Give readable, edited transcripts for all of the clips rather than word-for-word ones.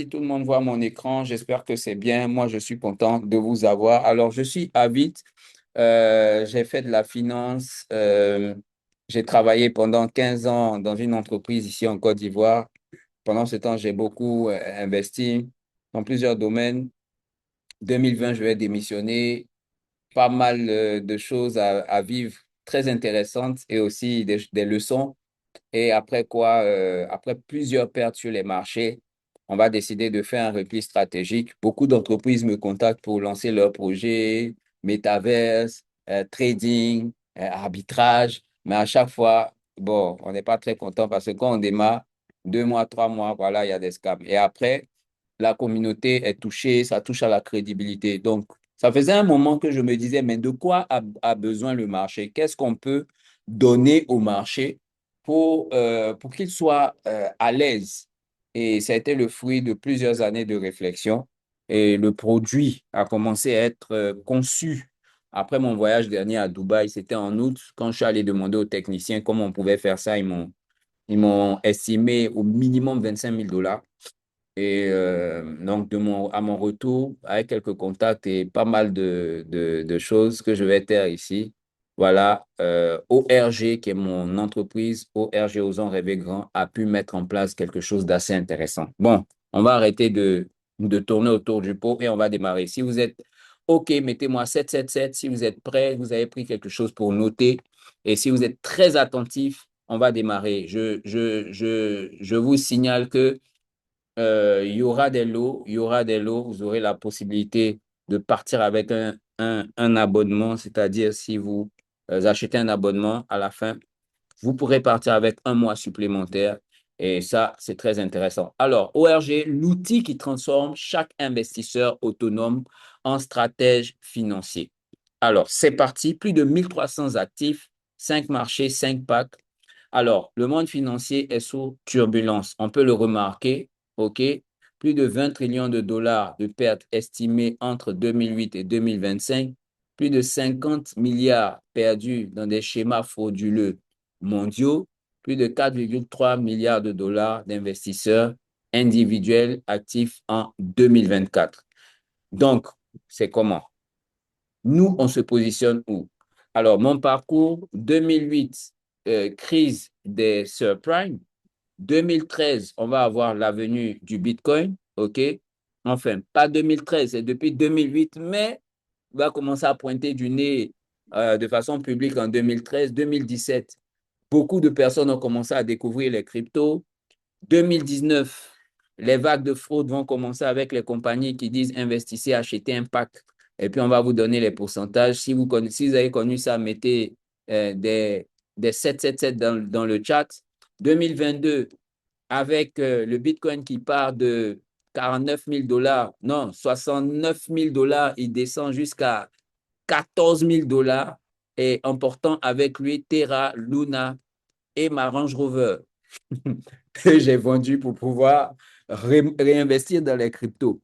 Si tout le monde voit mon écran, j'espère que c'est bien. Moi, je suis content de vous avoir. Alors, je suis Avid. J'ai fait de la finance. J'ai travaillé pendant 15 ans dans une entreprise ici en Côte d'Ivoire. Pendant ce temps, j'ai beaucoup investi dans plusieurs domaines. 2020, je vais démissionner. Pas mal de choses à vivre, très intéressantes et aussi des leçons. Et après quoi, après plusieurs pertes sur les marchés, on va décider de faire un repli stratégique. Beaucoup d'entreprises me contactent pour lancer leurs projets, métaverse, trading, arbitrage. Mais à chaque fois, bon, on n'est pas très content parce que quand on démarre, 2 mois, 3 mois, voilà, il y a des scams. Et après, la communauté est touchée, ça touche à la crédibilité. Donc, ça faisait un moment que je me disais, mais de quoi a besoin le marché? Qu'est-ce qu'on peut donner au marché pour qu'il soit à l'aise? Et ça a été le fruit de plusieurs années de réflexion. Et le produit a commencé à être conçu. Après mon voyage dernier à Dubaï, c'était en août, quand je suis allé demander aux techniciens comment on pouvait faire ça, ils m'ont estimé au minimum 25 000 $. Et donc, à mon retour, avec quelques contacts et pas mal de choses que je vais taire ici, voilà, ORG, qui est mon entreprise, ORG Osons Rêver Grand, a pu mettre en place quelque chose d'assez intéressant. Bon, on va arrêter de tourner autour du pot et on va démarrer. Si vous êtes OK, mettez-moi 777. Si vous êtes prêts, vous avez pris quelque chose pour noter. Et si vous êtes très attentif, on va démarrer. Je vous signale que il y aura des lots, il y aura des lots. Vous aurez la possibilité de partir avec un abonnement, c'est-à-dire si vous achetez un abonnement à la fin, vous pourrez partir avec un mois supplémentaire. Et ça, c'est très intéressant. Alors, ORG, l'outil qui transforme chaque investisseur autonome en stratège financier. Alors, c'est parti. Plus de 1300 actifs, 5 marchés, 5 packs. Alors, le monde financier est sous turbulence. On peut le remarquer, OK? Plus de 20 trillions de dollars de pertes estimées entre 2008 et 2025. Plus de 50 milliards perdus dans des schémas frauduleux mondiaux. Plus de 4,3 milliards de dollars d'investisseurs individuels actifs en 2024. Donc, c'est comment? Nous, on se positionne où? Alors, mon parcours, 2008, crise des subprimes. 2013, on va avoir l'avenue du Bitcoin, OK? Enfin, pas 2013, c'est depuis 2008, mais on va commencer à pointer du nez de façon publique en 2013, 2017. Beaucoup de personnes ont commencé à découvrir les cryptos. 2019, les vagues de fraude vont commencer avec les compagnies qui disent investissez, achetez un pack. Et puis, on va vous donner les pourcentages. Si vous avez connu ça, mettez des 777 dans le chat. 2022, avec le Bitcoin qui part de 49 000 $, non, 69 000 $, il descend jusqu'à 14 000 $ et emportant avec lui Terra, Luna et ma Range Rover que j'ai vendu pour pouvoir réinvestir dans les cryptos.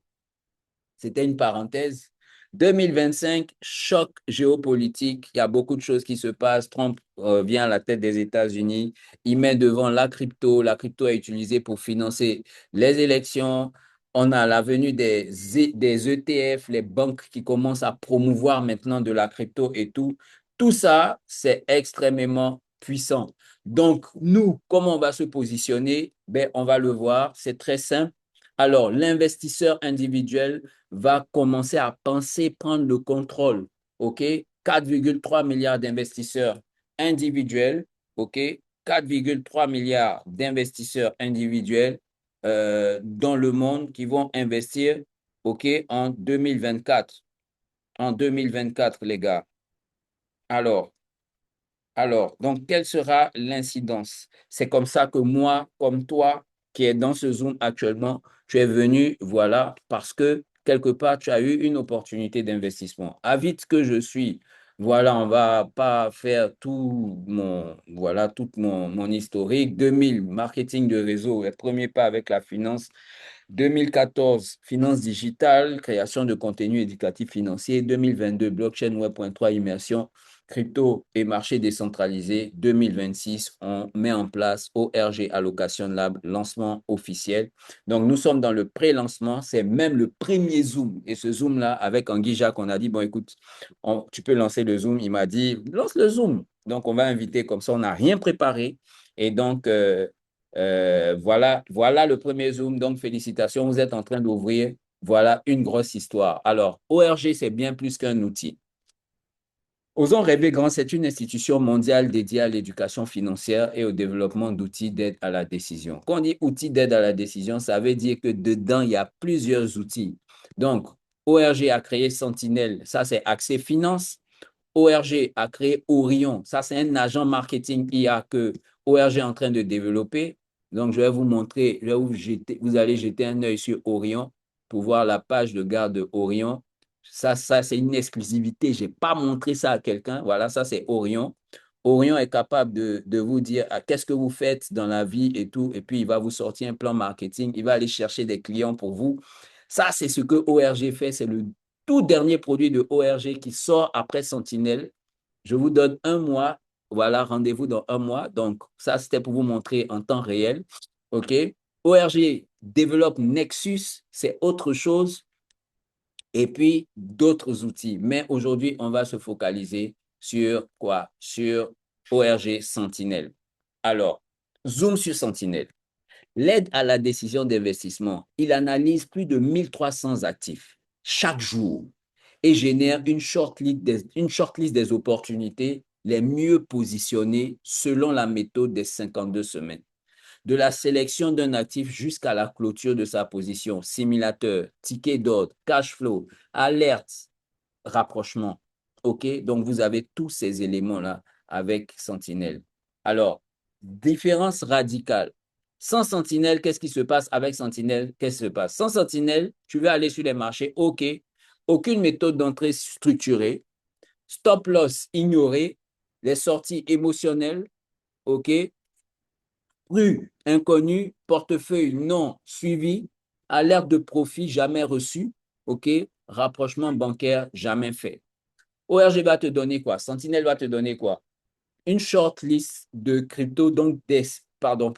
C'était une parenthèse. 2025, choc géopolitique. Il y a beaucoup de choses qui se passent. Trump vient à la tête des États-Unis. Il met devant la crypto. La crypto est utilisée pour financer les élections. On a la venue des ETF, les banques qui commencent à promouvoir maintenant de la crypto et tout. Tout ça, c'est extrêmement puissant. Donc, nous, comment on va se positionner? Ben, on va le voir. C'est très simple. Alors, l'investisseur individuel va commencer à penser prendre le contrôle. OK? 4,3 milliards d'investisseurs individuels. OK? 4,3 milliards d'investisseurs individuels dans le monde qui vont investir, OK, en 2024. En 2024, les gars. Alors, donc, quelle sera l'incidence? C'est comme ça que moi, comme toi, qui est dans ce Zoom actuellement, tu es venu, voilà, parce que quelque part, tu as eu une opportunité d'investissement. À vite que je suis, voilà, on va pas faire tout mon historique. 2000, marketing de réseau, le premier pas avec la finance. 2014, finance digitale, création de contenu éducatif financier. 2022, blockchain web.3, immersion, crypto et marché décentralisé. 2026, on met en place ORG Allocation Lab, lancement officiel. Donc, nous sommes dans le pré-lancement. C'est même le premier Zoom. Et ce Zoom-là, avec Anguille Jacques, on a dit, bon, écoute, tu peux lancer le Zoom. Il m'a dit, lance le Zoom. Donc, on va inviter comme ça. On n'a rien préparé. Et donc, voilà le premier Zoom. Donc, félicitations, vous êtes en train d'ouvrir. Voilà une grosse histoire. Alors, ORG, c'est bien plus qu'un outil. Osons rêver grand, c'est une institution mondiale dédiée à l'éducation financière et au développement d'outils d'aide à la décision. Quand on dit outils d'aide à la décision, ça veut dire que dedans, il y a plusieurs outils. Donc, ORG a créé Sentinelle, ça c'est accès finance. ORG a créé Orion. Ça, c'est un agent marketing IA que ORG est en train de développer. Donc, je vais vous montrer, vous allez jeter un œil sur Orion pour voir la page de garde de Orion. Ça c'est une exclusivité. Je n'ai pas montré ça à quelqu'un. Voilà, ça, c'est Orion. Orion est capable de vous dire qu'est-ce que vous faites dans la vie et tout. Et puis, il va vous sortir un plan marketing. Il va aller chercher des clients pour vous. Ça, c'est ce que ORG fait. C'est le tout dernier produit de ORG qui sort après Sentinelle. Je vous donne un mois. Voilà, rendez-vous dans un mois. Donc, ça, c'était pour vous montrer en temps réel. OK? ORG développe Nexus, c'est autre chose. Et puis, d'autres outils. Mais aujourd'hui, on va se focaliser sur quoi? Sur ORG Sentinelle. Alors, zoom sur Sentinelle. L'aide à la décision d'investissement, il analyse plus de 1300 actifs chaque jour et génère une shortlist des opportunités les mieux positionnées selon la méthode des 52 semaines. De la sélection d'un actif jusqu'à la clôture de sa position, simulateur, ticket d'ordre, cash flow, alerte, rapprochement. OK? Donc, vous avez tous ces éléments-là avec Sentinelle. Alors, différence radicale. Sans Sentinelle, qu'est-ce qui se passe? Avec Sentinelle, qu'est-ce qui se passe? Sans Sentinelle, tu veux aller sur les marchés, OK. Aucune méthode d'entrée structurée. Stop loss ignoré. Les sorties émotionnelles, OK. Rue inconnu, portefeuille non suivi. Alerte de profit jamais reçu, OK. Rapprochement bancaire jamais fait. ORG va te donner quoi? Sentinelle va te donner quoi? Une short list de crypto, donc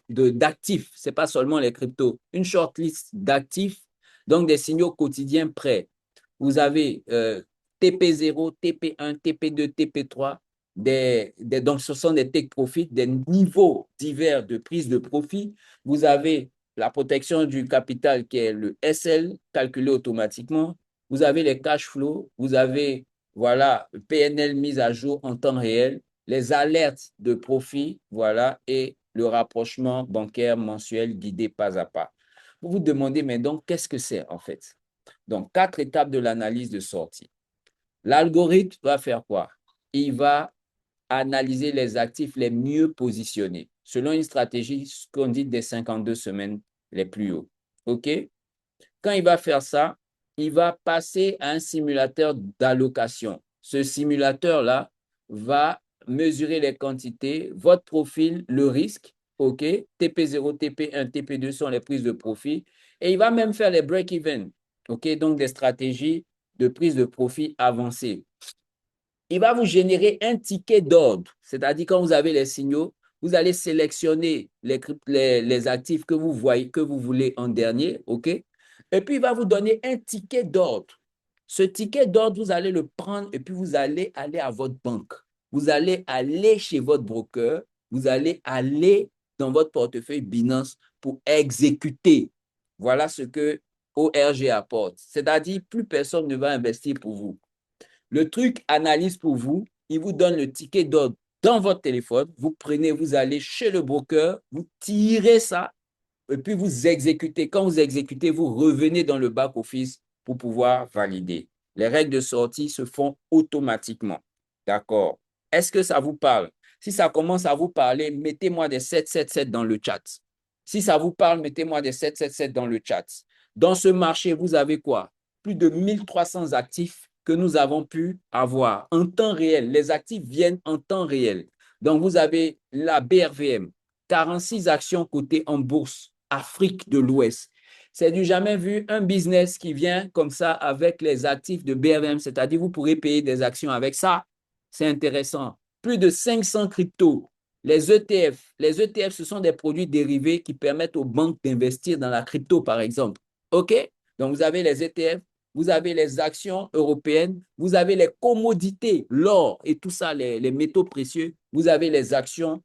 d'actifs. Ce n'est pas seulement les cryptos. Une short list d'actifs, donc des signaux quotidiens prêts. Vous avez TP0, TP1, TP2, TP3. Donc, ce sont des take profit, des niveaux divers de prise de profit. Vous avez la protection du capital qui est le SL, calculé automatiquement. Vous avez les cash flows. Vous avez, voilà, PNL mise à jour en temps réel, les alertes de profit, voilà, et le rapprochement bancaire mensuel guidé pas à pas. Vous vous demandez, mais donc, qu'est-ce que c'est en fait? Donc, 4 étapes de l'analyse de sortie. L'algorithme va faire quoi? Il va analyser les actifs les mieux positionnés selon une stratégie qu'on dit des 52 semaines les plus hauts. OK? Quand il va faire ça, il va passer à un simulateur d'allocation. Ce simulateur-là va mesurer les quantités, votre profil, le risque, OK? TP0, TP1, TP2 sont les prises de profit. Et il va même faire les break-even, OK? Donc, des stratégies de prise de profit avancées. Il va vous générer un ticket d'ordre, c'est-à-dire quand vous avez les signaux, vous allez sélectionner les actifs que vous voyez, que vous voulez en dernier, OK? Et puis, il va vous donner un ticket d'ordre. Ce ticket d'ordre, vous allez le prendre et puis vous allez aller à votre banque. Vous allez aller chez votre broker. Vous allez aller dans votre portefeuille Binance pour exécuter. Voilà ce que ORG apporte. C'est-à-dire, plus personne ne va investir pour vous. Le truc analyse pour vous. Il vous donne le ticket d'ordre dans votre téléphone. Vous prenez, vous allez chez le broker, vous tirez ça et puis vous exécutez. Quand vous exécutez, vous revenez dans le back-office pour pouvoir valider. Les règles de sortie se font automatiquement. D'accord? Est-ce que ça vous parle? Si ça commence à vous parler, mettez-moi des 777 dans le chat. Si ça vous parle, mettez-moi des 777 dans le chat. Dans ce marché, vous avez quoi? Plus de 1300 actifs que nous avons pu avoir en temps réel. Les actifs viennent en temps réel. Donc, vous avez la BRVM, 46 actions cotées en bourse Afrique de l'Ouest. C'est du jamais vu, un business qui vient comme ça avec les actifs de BRM, c'est-à-dire vous pourrez payer des actions avec ça. C'est intéressant. Plus de 500 cryptos. Les ETF, ce sont des produits dérivés qui permettent aux banques d'investir dans la crypto, par exemple. OK? Donc, vous avez les ETF, vous avez les actions européennes, vous avez les commodités, l'or et tout ça, les métaux précieux, vous avez les actions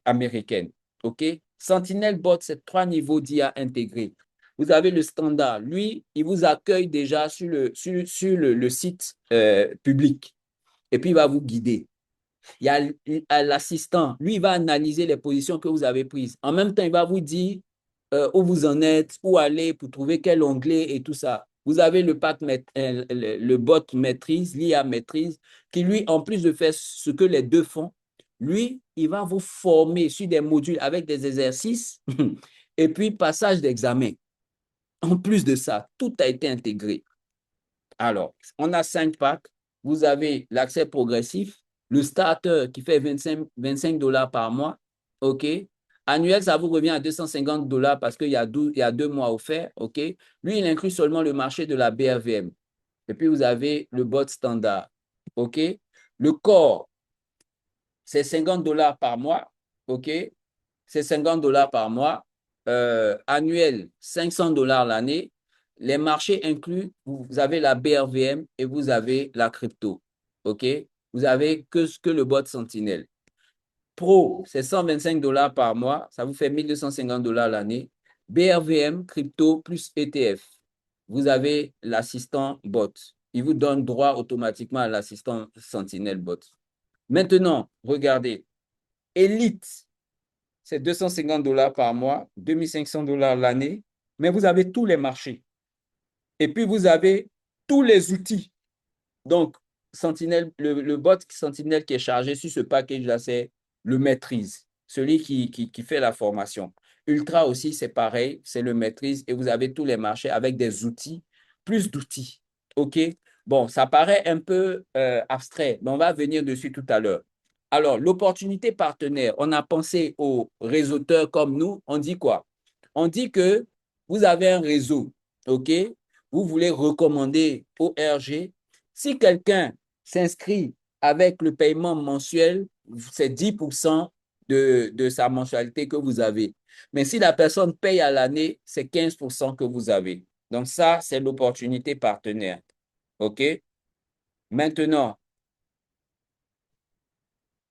américaines. OK? Sentinel Bot, c'est 3 niveaux d'IA intégrés. Vous avez le standard. Lui, il vous accueille déjà sur le site public et puis il va vous guider. Il y a l'assistant. Lui, il va analyser les positions que vous avez prises. En même temps, il va vous dire où vous en êtes, où aller pour trouver quel onglet et tout ça. Vous avez le bot maîtrise, l'IA maîtrise, qui lui, en plus de faire ce que les deux font, lui, il va vous former sur des modules avec des exercices et puis passage d'examen. En plus de ça, tout a été intégré. Alors, on a 5 packs. Vous avez l'accès progressif, le starter qui fait 25 $ par mois. OK. Annuel, ça vous revient à 250 $ parce qu'il y a 2 mois offerts. OK. Lui, il inclut seulement le marché de la BRVM. Et puis, vous avez le bot standard. OK. Le core, c'est 50 $ par mois. OK. C'est 50 $ par mois. Annuel, 500 $ l'année. Les marchés inclus, vous avez la BRVM et vous avez la crypto. OK? Vous avez que ce que le bot Sentinel. Pro, c'est 125 $ par mois. Ça vous fait 1250 $ l'année. BRVM, crypto plus ETF. Vous avez l'assistant bot. Il vous donne droit automatiquement à l'assistant Sentinel bot. Maintenant, regardez. Elite, c'est 250 $ par mois, 2500 $ l'année, mais vous avez tous les marchés. Et puis, vous avez tous les outils. Donc, Sentinel, le bot Sentinel qui est chargé sur ce package-là, c'est le maîtrise, celui qui fait la formation. Ultra aussi, c'est pareil, c'est le maîtrise et vous avez tous les marchés avec des outils, plus d'outils. OK? Bon, ça paraît un peu abstrait, mais on va venir dessus tout à l'heure. Alors, l'opportunité partenaire, on a pensé aux réseauteurs comme nous, on dit quoi? On dit que vous avez un réseau, OK? Vous voulez recommander au RG. Si quelqu'un s'inscrit avec le paiement mensuel, c'est 10% de sa mensualité que vous avez. Mais si la personne paye à l'année, c'est 15% que vous avez. Donc ça, c'est l'opportunité partenaire. OK? Maintenant,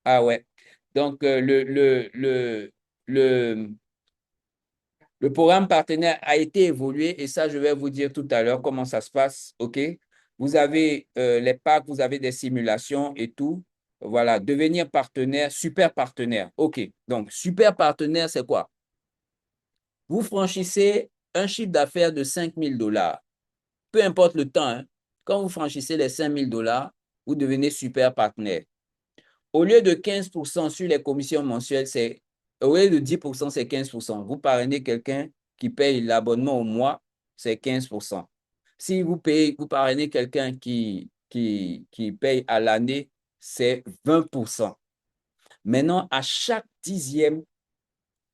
ah ouais. Donc, le, le programme partenaire a été évolué et ça, je vais vous dire tout à l'heure comment ça se passe. OK? Vous avez les packs, vous avez des simulations et tout. Voilà, devenir partenaire, super partenaire. OK. Donc, super partenaire, c'est quoi? Vous franchissez un chiffre d'affaires de 5 000 $. Peu importe le temps, hein. Quand vous franchissez les 5 000 $, vous devenez super partenaire. Au lieu de 15% sur les commissions mensuelles, au lieu de 10%, c'est 15%. Vous parrainez quelqu'un qui paye l'abonnement au mois, c'est 15%. Si vous parrainez quelqu'un qui paye à l'année, c'est 20%. Maintenant, à chaque 10e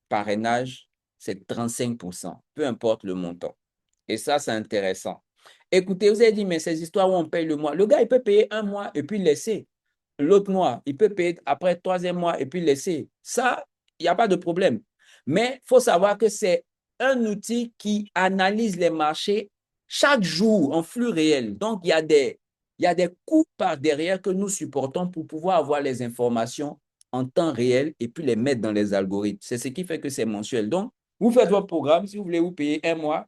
parrainage, c'est 35%, peu importe le montant. Et ça, c'est intéressant. Écoutez, vous avez dit, mais ces histoires où on paye le mois, le gars, il peut payer un mois et puis laisser. L'autre mois, il peut payer après le troisième mois et puis laisser. Ça, il n'y a pas de problème. Mais il faut savoir que c'est un outil qui analyse les marchés chaque jour en flux réel. Donc, il y a des coûts par derrière que nous supportons pour pouvoir avoir les informations en temps réel et puis les mettre dans les algorithmes. C'est ce qui fait que c'est mensuel. Donc, vous faites votre programme. Si vous voulez vous payer un mois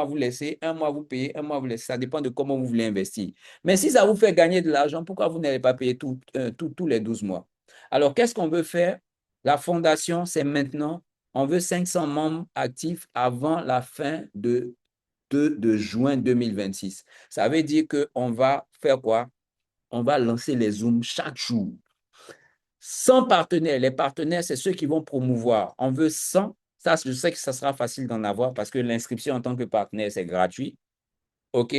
vous laissez, un mois vous payez, un mois vous laissez. Ça dépend de comment vous voulez investir. Mais si ça vous fait gagner de l'argent, pourquoi vous n'allez pas payer tous les 12 mois? Alors, qu'est-ce qu'on veut faire? La fondation, c'est maintenant, on veut 500 membres actifs avant la fin de juin 2026. Ça veut dire qu'on va faire quoi? On va lancer les Zooms chaque jour. 100 partenaires. Les partenaires, c'est ceux qui vont promouvoir. On veut 100. Ça, je sais que ça sera facile d'en avoir parce que l'inscription en tant que partenaire, c'est gratuit. OK?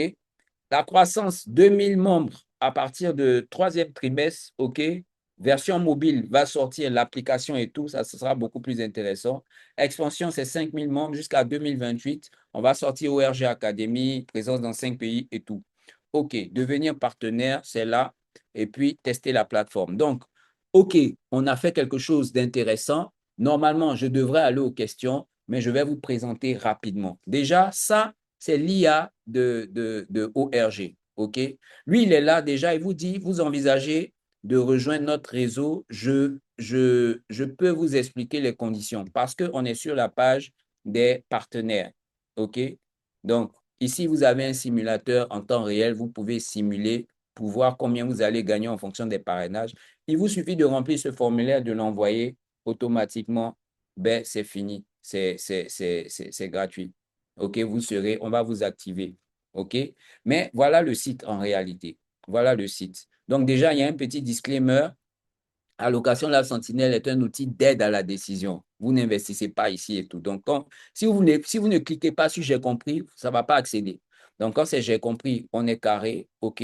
La croissance, 2000 membres à partir de troisième trimestre. OK? Version mobile va sortir l'application et tout, ça ce sera beaucoup plus intéressant. Expansion, c'est 5 000 membres jusqu'à 2028. On va sortir ORG Academy, présence dans 5 pays et tout. OK, devenir partenaire, c'est là. Et puis, tester la plateforme. Donc, OK, on a fait quelque chose d'intéressant. Normalement, je devrais aller aux questions, mais je vais vous présenter rapidement. Déjà, ça, c'est l'IA de ORG. OK? Lui, il est là déjà, il vous dit, vous envisagez de rejoindre notre réseau, je peux vous expliquer les conditions parce qu'on est sur la page des partenaires. OK? Donc, ici, vous avez un simulateur en temps réel. Vous pouvez simuler pour voir combien vous allez gagner en fonction des parrainages. Il vous suffit de remplir ce formulaire, de l'envoyer automatiquement. Ben, c'est fini. C'est gratuit. OK? On va vous activer. OK? Mais voilà le site en réalité. Voilà le site. Donc déjà, il y a un petit disclaimer. Allocation La Sentinelle est un outil d'aide à la décision. Vous n'investissez pas ici et tout. Donc, si vous ne cliquez pas sur J'ai compris, ça ne va pas accéder. Donc, quand c'est J'ai compris, on est carré. OK.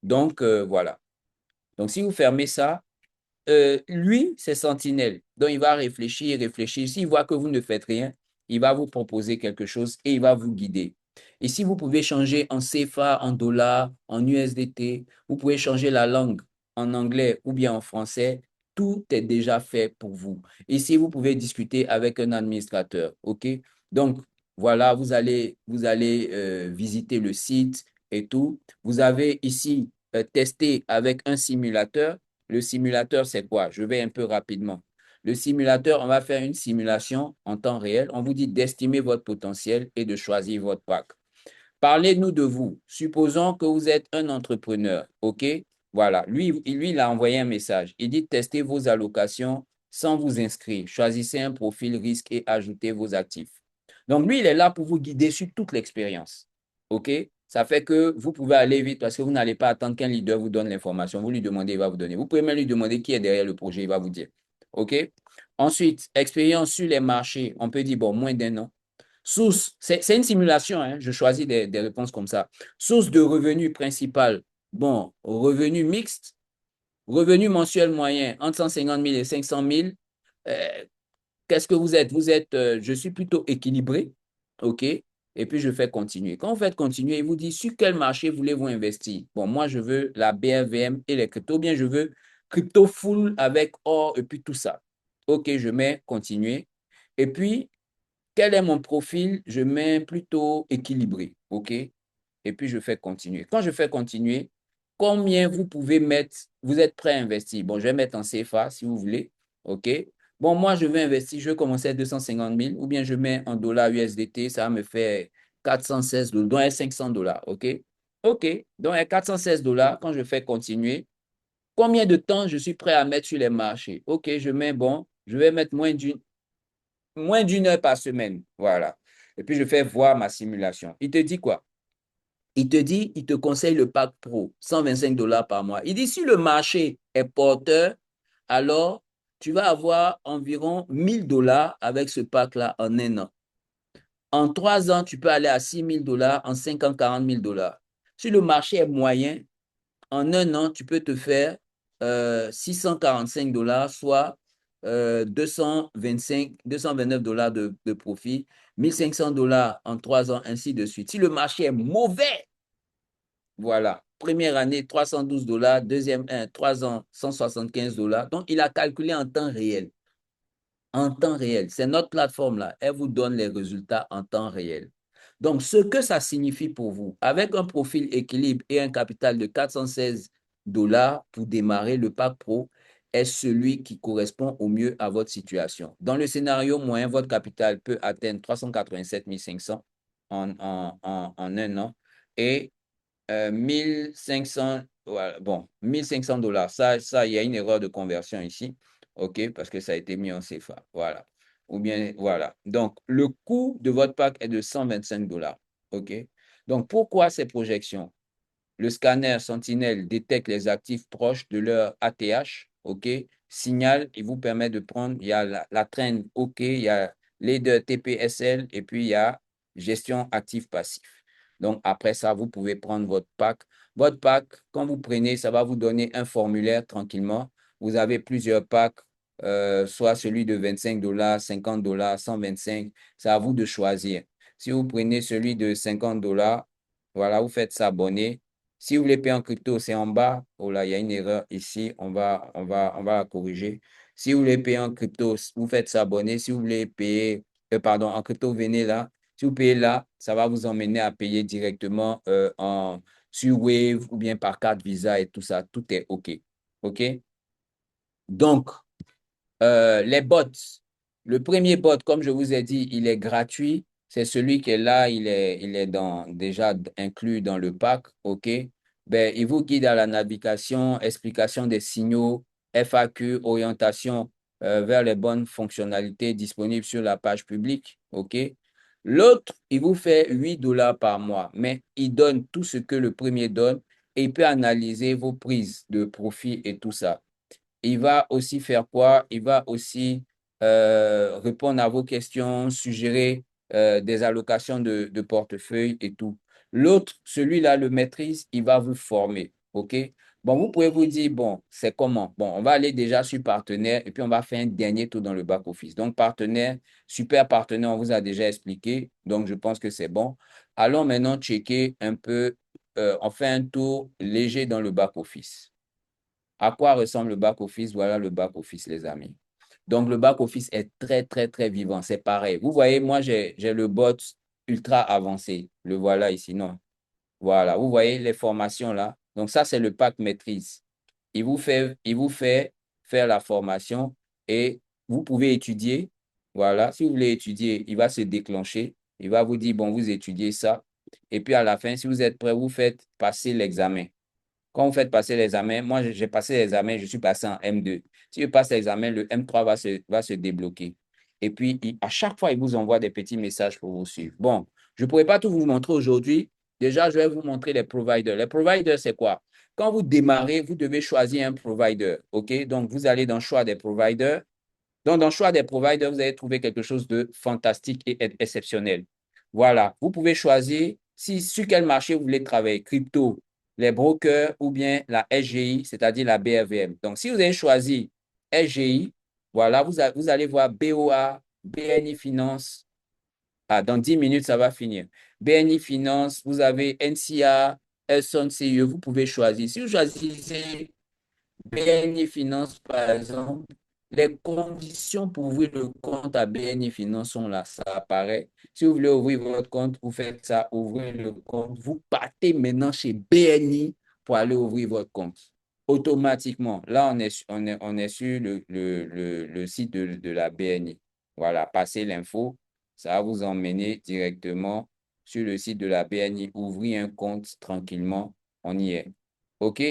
Donc, voilà. Donc, si vous fermez ça, lui, c'est Sentinelle. Donc, il va réfléchir, réfléchir. S'il voit que vous ne faites rien, il va vous proposer quelque chose et il va vous guider. Ici, vous pouvez changer en CFA, en dollars, en USDT. Vous pouvez changer la langue en anglais ou bien en français. Tout est déjà fait pour vous. Ici, vous pouvez discuter avec un administrateur. OK? Donc, voilà, vous allez visiter le site et tout. Vous avez ici testé avec un simulateur. Le simulateur, c'est quoi? Je vais un peu rapidement. Le simulateur, on va faire une simulation en temps réel. On vous dit d'estimer votre potentiel et de choisir votre pack. Parlez-nous de vous. Supposons que vous êtes un entrepreneur. OK? Voilà. Lui, il a envoyé un message. Il dit testez vos allocations sans vous inscrire. Choisissez un profil risque et ajoutez vos actifs. Donc, lui, il est là pour vous guider sur toute l'expérience. OK? Ça fait que vous pouvez aller vite parce que vous n'allez pas attendre qu'un leader vous donne l'information. Vous lui demandez, il va vous donner. Vous pouvez même lui demander qui est derrière le projet, il va vous dire. OK? Ensuite, expérience sur les marchés. On peut dire, bon, moins d'un an. Source, c'est une simulation, hein, je choisis des réponses comme ça. Source de revenu principal. Bon, revenu mixte, revenu mensuel moyen entre 150 000 et 500 000. Euh, Qu'est-ce que vous êtes? Vous êtes, je suis plutôt équilibré, OK? Et puis je fais continuer. Quand vous faites continuer, il vous dit sur quel marché voulez-vous investir? Bon, moi je veux la BRVM et les cryptos, ou bien je veux crypto full avec or et puis tout ça. OK, je mets continuer. Et puis, quel est mon profil? Je mets plutôt équilibré, OK? Et puis, je fais continuer. Quand je fais continuer, combien vous pouvez mettre, vous êtes prêt à investir? Bon, je vais mettre en CFA si vous voulez, OK? Bon, moi, je vais investir, je vais commencer à 250 000 ou bien je mets en dollars USDT, ça va me faire 416 $, donc 500 $, OK? OK, donc 416 $, quand je fais continuer, combien de temps je suis prêt à mettre sur les marchés? OK, je mets, bon, je vais mettre moins d'une heure par semaine. Voilà. Et puis, je fais voir ma simulation. Il te dit quoi? Il te dit, il te conseille le pack pro, 125 $ par mois. Il dit, si le marché est porteur, alors tu vas avoir environ 1 000 $ avec ce pack-là en un an. En 3 ans, tu peux aller à 6 000 $, en 5 ans, 40 000 $. Si le marché est moyen, en un an, tu peux te faire 645 $, soit 229 $ de profit, 1 500 $ en 3 ans, ainsi de suite. Si le marché est mauvais, voilà. Première année, 312 $, deuxième, 3 ans, 175 $. Donc, il a calculé en temps réel. En temps réel. C'est notre plateforme-là. Elle vous donne les résultats en temps réel. Donc, ce que ça signifie pour vous, avec un profil équilibre et un capital de 416 $ pour démarrer, le pack pro est celui qui correspond au mieux à votre situation. Dans le scénario moyen, votre capital peut atteindre 387 500 en un an et 1500, voilà, bon, 1500 $. Ça, il y a une erreur de conversion ici, OK, parce que ça a été mis en CFA, voilà. Ou bien, voilà. Donc, le coût de votre pack est de 125 $, OK. Donc, pourquoi ces projections? Le scanner Sentinelle détecte les actifs proches de leur ATH, OK. Signal, il vous permet de prendre, il y a la trend, OK, il y a les deux TPSL et puis il y a gestion actif-passif. Donc, après ça, vous pouvez prendre votre pack. Votre pack, quand vous prenez, ça va vous donner un formulaire tranquillement. vous avez plusieurs packs, soit celui de $25, $50, 125. C'est à vous de choisir. Si vous prenez celui de $50, voilà, vous faites s'abonner. Si vous voulez payer en crypto, c'est en bas. Oh là, il y a une erreur ici. On va la corriger. Si vous voulez payer en crypto, vous faites s'abonner. Si vous voulez payer, pardon, en crypto, venez là. Si vous payez là, ça va vous emmener à payer directement sur Wave ou bien par carte Visa et tout ça. Tout est OK. OK? Donc, les bots. Le premier bot, comme je vous ai dit, il est gratuit. C'est celui qui est là, il est déjà inclus dans le pack. OK? Ben, il vous guide à la navigation, explication des signaux, FAQ, orientation vers les bonnes fonctionnalités disponibles sur la page publique. OK? L'autre, il vous fait $8 par mois, mais il donne tout ce que le premier donne et il peut analyser vos prises de profit et tout ça. Il va aussi faire quoi? Il va aussi répondre à vos questions, suggérer des allocations de portefeuille et tout. L'autre, celui-là, le maîtrise, il va vous former. OK? Bon, vous pouvez vous dire, bon, c'est comment? Bon, on va aller déjà sur partenaire et puis on va faire un dernier tour dans le back-office. Donc, partenaire, super partenaire, on vous a déjà expliqué. Donc, je pense que c'est bon. Allons maintenant checker un peu, on fait un tour léger dans le back-office. À quoi ressemble le back-office? Voilà le back-office, les amis. Donc, le back-office est très, très, très vivant. C'est pareil. Vous voyez, moi, j'ai le bot ultra avancé. Le voilà ici, non? Voilà. Vous voyez les formations là? Donc, ça, c'est le pack maîtrise. Il vous fait faire la formation et vous pouvez étudier. Voilà. Si vous voulez étudier, il va se déclencher. Il va vous dire, bon, vous étudiez ça. Et puis, à la fin, si vous êtes prêt, vous faites passer l'examen. Quand vous faites passer l'examen, moi, j'ai passé l'examen, je suis passé en M2. Si je passe l'examen, le M3 va se débloquer. Et puis, à chaque fois, il vous envoie des petits messages pour vous suivre. Bon, je ne pourrais pas tout vous montrer aujourd'hui. Déjà, je vais vous montrer les providers. Les providers, c'est quoi? Quand vous démarrez, vous devez choisir un provider. OK? Donc, vous allez dans le choix des providers. Donc, dans le choix des providers, vous allez trouver quelque chose de fantastique et exceptionnel. Voilà. Vous pouvez choisir sur quel marché vous voulez travailler, crypto, les brokers ou bien la SGI, c'est-à-dire la BRVM. Donc, si vous avez choisi SGI, voilà, vous allez voir BOA, BNI Finance. Ah, dans 10 minutes, ça va finir. BNI Finance, vous avez NCA, Elson CE, vous pouvez choisir. Si vous choisissez BNI Finance, par exemple, les conditions pour ouvrir le compte à BNI Finance sont là, ça apparaît. Si vous voulez ouvrir votre compte, vous faites ça, ouvrez le compte. Vous partez maintenant chez BNI pour aller ouvrir votre compte. Automatiquement. Là, on est sur le site de la BNI. Voilà, passez l'info. Ça va vous emmener directement sur le site de la BNI. Ouvrez un compte tranquillement. On y est. OK?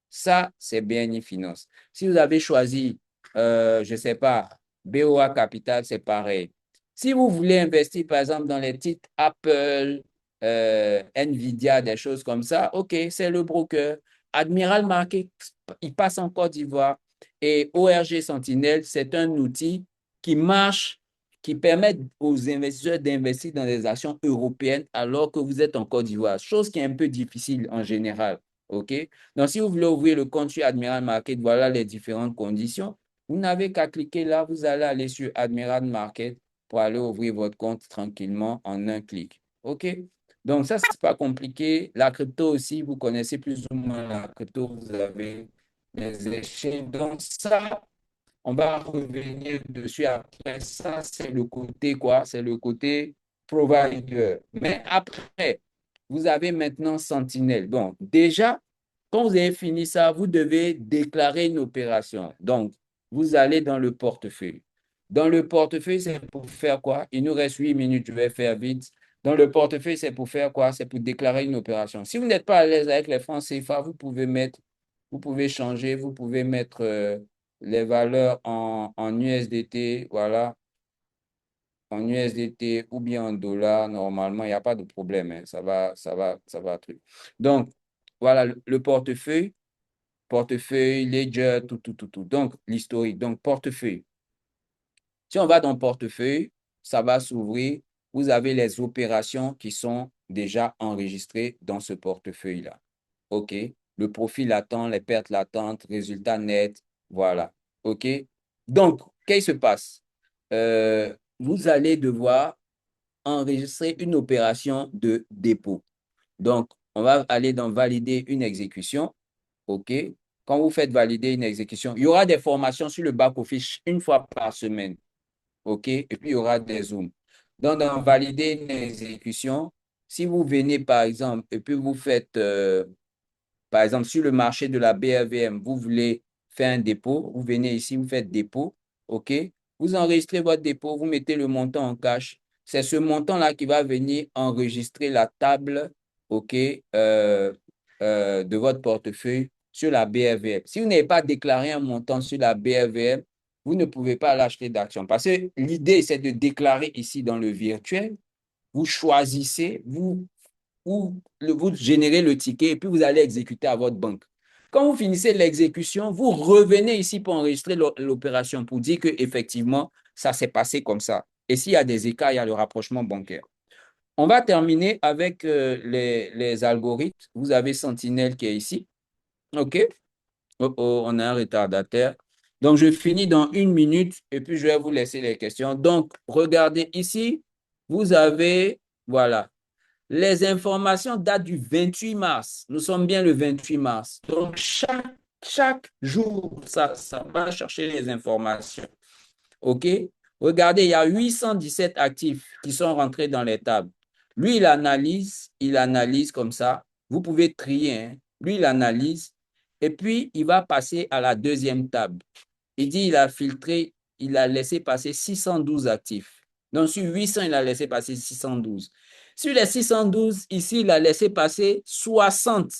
Ça, c'est BNI Finance. Si vous avez choisi, je ne sais pas, BOA Capital, c'est pareil. Si vous voulez investir, par exemple, dans les titres Apple, Nvidia, des choses comme ça, OK, c'est le broker. Admiral Market, il passe en Côte d'Ivoire. Et ORG Sentinelle, c'est un outil qui marche, qui permet aux investisseurs d'investir dans des actions européennes alors que vous êtes en Côte d'Ivoire, chose qui est un peu difficile en général. OK? Donc, si vous voulez ouvrir le compte sur Admiral Market, voilà les différentes conditions. Vous n'avez qu'à cliquer là, vous allez aller sur Admiral Market pour aller ouvrir votre compte tranquillement en un clic. OK? Donc, ça, c'est pas compliqué. La crypto aussi, vous connaissez plus ou moins la crypto, vous avez les échelles. Donc, ça, on va revenir dessus après. Ça, c'est le côté quoi? C'est le côté provider. Mais après, vous avez maintenant Sentinel. Bon, déjà, quand vous avez fini ça, vous devez déclarer une opération. Donc, vous allez dans le portefeuille. Dans le portefeuille, c'est pour faire quoi? Il nous reste 8 minutes, je vais faire vite. Dans le portefeuille, c'est pour faire quoi? C'est pour déclarer une opération. Si vous n'êtes pas à l'aise avec les francs CFA, vous pouvez changer, vous pouvez mettre les valeurs en USDT, voilà, en USDT ou bien en dollars, normalement, il n'y a pas de problème, hein, ça va, truc. Donc, voilà, le portefeuille, ledger, tout, tout, tout, tout. Donc, l'historique, donc portefeuille. Si on va dans portefeuille, ça va s'ouvrir. Vous avez les opérations qui sont déjà enregistrées dans ce portefeuille-là. OK? Le profit latent, les pertes latentes, résultats nets, Voilà. OK? Donc, qu'est-ce qui se passe? Vous allez devoir enregistrer une opération de dépôt. Donc, on va aller dans valider une exécution. OK? Quand vous faites valider une exécution, il y aura des formations sur le back-office une fois par semaine. OK? Et puis, il y aura des Zooms. Donc, dans valider une exécution, si vous venez, par exemple, et puis vous faites, par exemple, sur le marché de la BRVM, vous voulez faire un dépôt, vous venez ici, vous faites dépôt, OK? Vous enregistrez votre dépôt, vous mettez le montant en cash. C'est ce montant-là qui va venir enregistrer la table, OK, de votre portefeuille sur la BRVM. Si vous n'avez pas déclaré un montant sur la BRVM, vous ne pouvez pas l'acheter d'action. Parce que l'idée, c'est de déclarer ici dans le virtuel. Vous choisissez, vous générez le ticket et puis vous allez exécuter à votre banque. Quand vous finissez l'exécution, vous revenez ici pour enregistrer l'opération, pour dire qu'effectivement, ça s'est passé comme ça. Et s'il y a des écarts, il y a le rapprochement bancaire. On va terminer avec les algorithmes. Vous avez Sentinel qui est ici. OK? Oh, oh, on a un retardataire. Donc, je finis dans 1 minute et puis je vais vous laisser les questions. Donc, regardez ici, vous avez, voilà, les informations datent du 28 mars. Nous sommes bien le 28 mars. Donc, chaque jour, ça va chercher les informations. OK? Regardez, il y a 817 actifs qui sont rentrés dans les tables. Lui, il analyse comme ça. Vous pouvez trier, hein. Lui, il analyse et puis il va passer à la deuxième table. Il dit il a filtré, il a laissé passer 612 actifs. Donc, sur 800, il a laissé passer 612. Sur les 612, ici, il a laissé passer 60.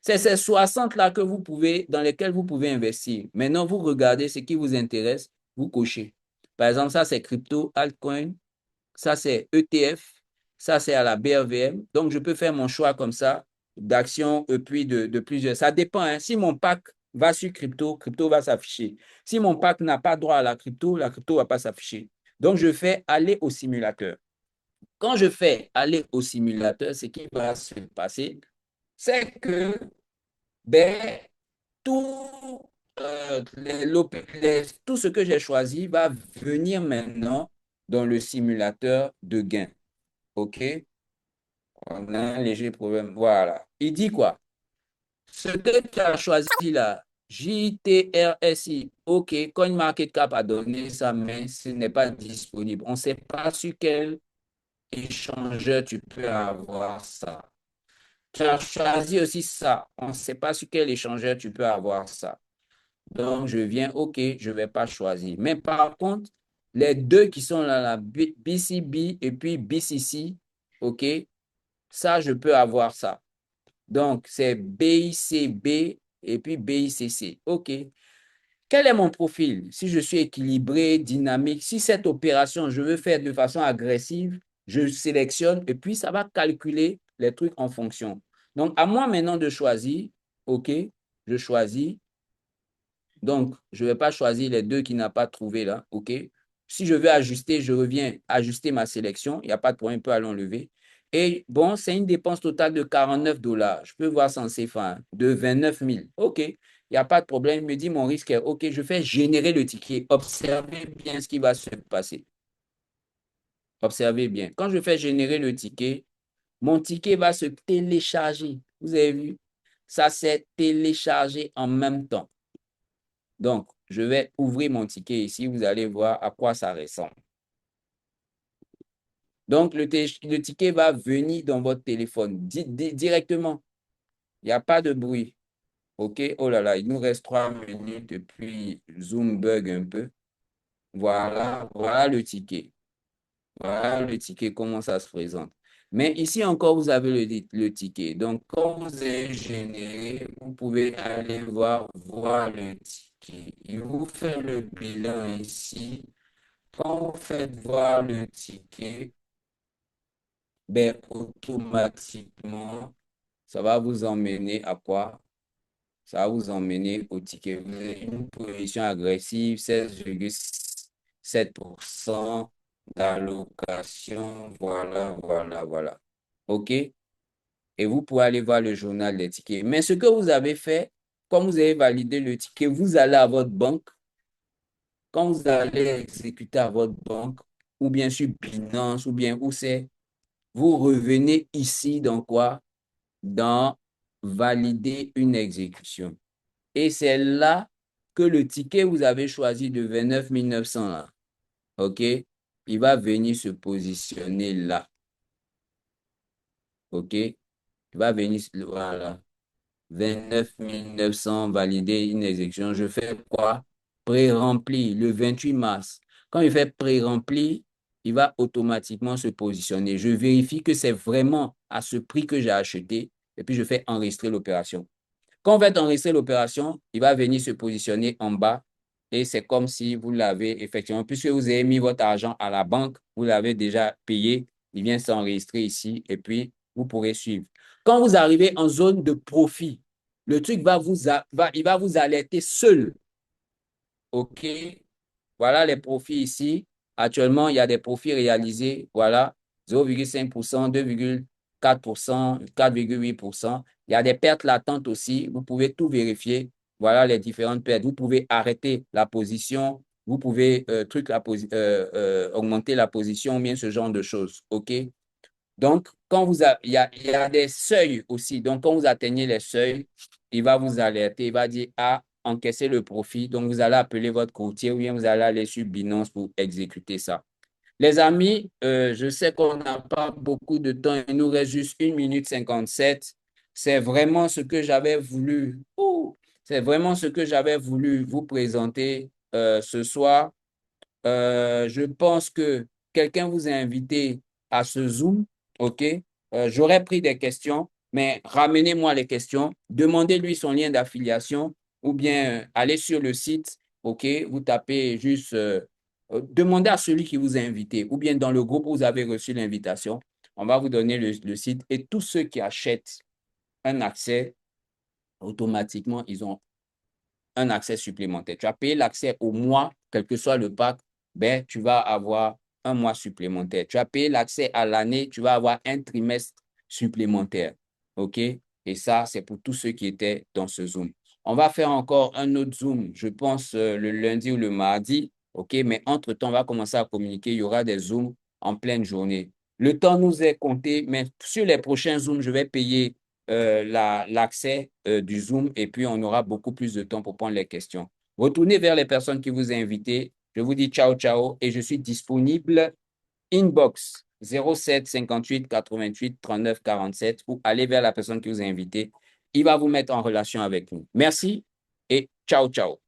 C'est ces 60-là que vous pouvez, dans lesquels vous pouvez investir. Maintenant, vous regardez ce qui vous intéresse, vous cochez. Par exemple, ça, c'est crypto, altcoin. Ça, c'est ETF. Ça, c'est à la BRVM. Donc, je peux faire mon choix comme ça d'actions et puis de plusieurs. Ça dépend, hein. Si mon pack va sur crypto, crypto va s'afficher. Si mon pack n'a pas droit à la crypto ne va pas s'afficher. Donc, je fais aller au simulateur. Quand je fais aller au simulateur, ce qui va se passer, c'est que ben, tout, tout ce que j'ai choisi va venir maintenant dans le simulateur de gain. OK? On a un léger problème. Voilà. Il dit quoi? Ce que tu as choisi là, JTRSI, OK, CoinMarketCap a donné ça, mais ce n'est pas disponible. On ne sait pas sur quel échangeur tu peux avoir ça. Tu as choisi aussi ça. On ne sait pas sur quel échangeur tu peux avoir ça. Donc, je viens, OK, je ne vais pas choisir. Mais par contre, les deux qui sont là, la BCB et puis BCC, OK, ça, je peux avoir ça. Donc, c'est BICB et puis BICC. OK. Quel est mon profil? Si je suis équilibré, dynamique, si cette opération, je veux faire de façon agressive, je sélectionne et puis ça va calculer les trucs en fonction. Donc, à moi maintenant de choisir, OK, je choisis. Donc, je ne vais pas choisir les deux qui n'a pas trouvé là, OK? Si je veux ajuster, je reviens ajuster ma sélection. Il n'y a pas de problème, on peut aller enlever. Et bon, c'est une dépense totale de 49 $. Je peux voir ça en CFA, hein, de 29 000. OK, il n'y a pas de problème. Il me dit mon risque est OK, je fais générer le ticket. Observez bien ce qui va se passer. Observez bien. Quand je fais générer le ticket, mon ticket va se télécharger. Vous avez vu? Ça s'est téléchargé en même temps. Donc, je vais ouvrir mon ticket ici. Vous allez voir à quoi ça ressemble. Donc, le ticket va venir dans votre téléphone directement. Il n'y a pas de bruit. OK? Oh là là, il nous reste 3 minutes et puis Zoom bug un peu. Voilà, voilà le ticket. Voilà le ticket, comment ça se présente. Mais ici encore, vous avez le ticket. Donc, quand vous avez généré, vous pouvez aller voir le ticket. Il vous fait le bilan ici. Quand vous faites voir le ticket, ben, automatiquement, ça va vous emmener à quoi? Ça va vous emmener au ticket. Vous avez une position agressive, 16,7% d'allocation. Voilà, voilà, voilà. OK? Et vous pouvez aller voir le journal des tickets. Mais ce que vous avez fait, quand vous avez validé le ticket, vous allez à votre banque. Quand vous allez exécuter à votre banque, ou bien sur Binance, ou bien où c'est, vous revenez ici dans quoi? Dans valider une exécution. Et c'est là que le ticket que vous avez choisi de 29 900 là, OK? Il va venir se positionner là, OK? Il va venir, voilà, 29 900 valider une exécution. Je fais quoi? Pré-rempli le 28 mars. Quand il fait pré-rempli, il va automatiquement se positionner. Je vérifie que c'est vraiment à ce prix que j'ai acheté et puis je fais enregistrer l'opération. Quand on va enregistrer l'opération, il va venir se positionner en bas et c'est comme si vous l'avez effectivement, puisque vous avez mis votre argent à la banque, vous l'avez déjà payé, il vient s'enregistrer ici et puis vous pourrez suivre. Quand vous arrivez en zone de profit, le truc il va vous alerter seul. OK? Voilà les profits ici. Actuellement, il y a des profits réalisés. Voilà, 0,5%, 2,4%, 4,8%. Il y a des pertes latentes aussi. Vous pouvez tout vérifier. Voilà les différentes pertes. Vous pouvez arrêter la position. Vous pouvez augmenter la position, bien ce genre de choses. OK? Donc, il y a des seuils aussi. Donc, quand vous atteignez les seuils, il va vous alerter. Il va dire, ah, encaissez le profit. Donc, vous allez appeler votre courtier ou bien vous allez aller sur Binance pour exécuter ça. Les amis, je sais qu'on n'a pas beaucoup de temps. Il nous reste juste 1 minute 57. C'est vraiment ce que j'avais voulu. C'est vraiment ce que j'avais voulu vous présenter ce soir. Je pense que quelqu'un vous a invité à ce Zoom, OK? J'aurais pris des questions, mais ramenez-moi les questions. Demandez-lui son lien d'affiliation ou bien allez sur le site, OK? Vous tapez juste, demandez à celui qui vous a invité ou bien dans le groupe où vous avez reçu l'invitation. On va vous donner le site et tous ceux qui achètent un accès, automatiquement, ils ont un accès supplémentaire. Tu as payé l'accès au mois, quel que soit le pack, ben, tu vas avoir un mois supplémentaire. Tu as payé l'accès à l'année, tu vas avoir un trimestre supplémentaire. OK? Et ça, c'est pour tous ceux qui étaient dans ce Zoom. On va faire encore un autre Zoom, je pense, le lundi ou le mardi. OK? Mais entre-temps, on va commencer à communiquer. Il y aura des Zooms en pleine journée. Le temps nous est compté, mais sur les prochains Zooms, je vais payer l'accès du Zoom et puis on aura beaucoup plus de temps pour prendre les questions. Retournez vers les personnes qui vous ont invité. Je vous dis ciao, ciao et je suis disponible inbox 07 58 88 39 47 ou allez vers la personne qui vous a invité. Il va vous mettre en relation avec nous. Merci et ciao, ciao.